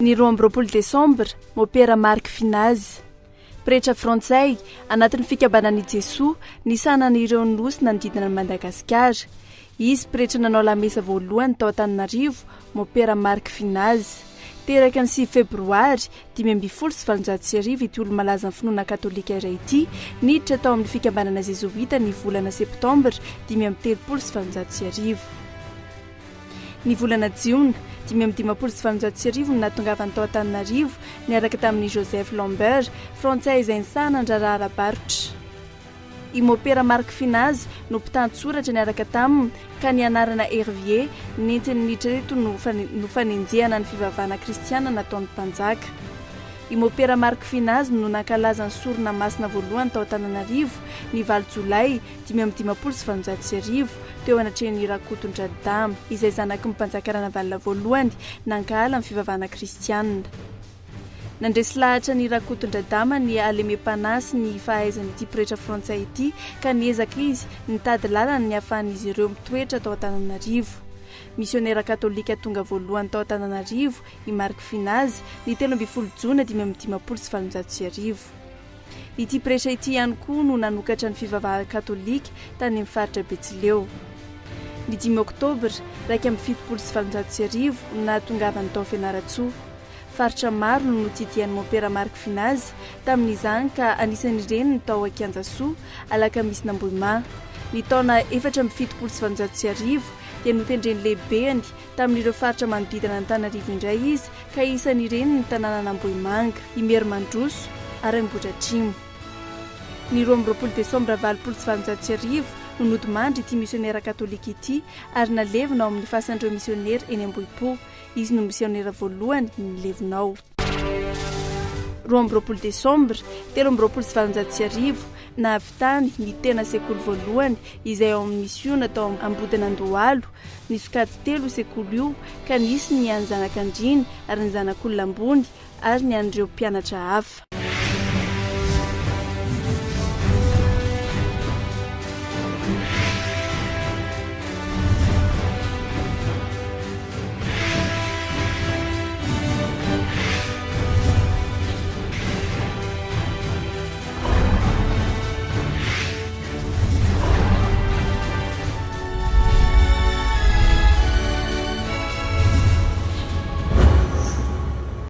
Ny 12 desambra mopera Mark Finazy pretra frantsay anatin'ny fikambanan'i Jesoa ny sanan'ireo nosy nanodidina ny Madagasikara. Izy pretra nanao lamesa voalohany tao Antananarivo mopera Mark Finazy. Teraka ny 6 febroary 570 ity olo malaza ny finoana katolika iray ity niditra tao amin'ny fikambanana jezoita ny volana septambra 530. Ny volana jiona 530 no natongavany tao Antananarivo niaraka tamin'ny Joseph Lambert frantsay izay ny sanan-draharaha ara-barotra. I mopera Mark Finazy no mpitantsoratra niaraka taminy ka ny anarana Hervier nentiny niditra reto no fanenjehana ny fivavahana kristiana nataon'ny mpanjaka. I mopera Mark Finazy no nankalaza ny sorona masina voalohany tao Antananarivo ny 8 jolay 570 teo anatrehan'ny Rakotondradama izay zanaky ny mpanjakarana valina voalohany nankahala ny fivavahana kristiana. Nandresy lahatra ny Rakotondradama ny Alemempanasy ny fahaizany ity pretra frantsay ity ka niezaka izy nitady lalana ny ahafahan'izy ireo mitoetra tao Antananarivo. Misionera katolika tonga voalohany tao Antananarivo i Mark Finazy ny 13 jona 570. Ity pretra ity ihany koa no nanokatra ny fivavahana katolika tany amin'ny faritra Betsileo. Ny 5 oktobra 1770 no nahatongavany tao Fianaratsoa. Faritra maro no notsidihan'ny mopera Mark Finazy tamin'izany ka anisan'ireny ny tao Ankianjasoa, Alakamisy n'Ambohima. Ny taona 1770 dia notendreny lehibeny tamin'ireo faritra manodidina Antananarivo indray izy ka isan'ireny ny tanàna n'Ambohimanga, Imermandroso ary Ambohidratrimo. Ny 12 desambra 1770 no nodimandry ity misionera katolika ity ary nalevina ao amin'ny fasan'ireo misionera eny Ambohipo. Izy no misionera voalohany nilevinao. 12 desambra 1770 nahavitany ny tena sekoly voalohany izay ao amin'ny misiona tao Ambodinan-dohalo. Ny sokady 3 sekoly io ka nisy ny an'ny zanak'Andriny ary ny zanak'olona ambony ary ny an'ireo mpianatra hafa.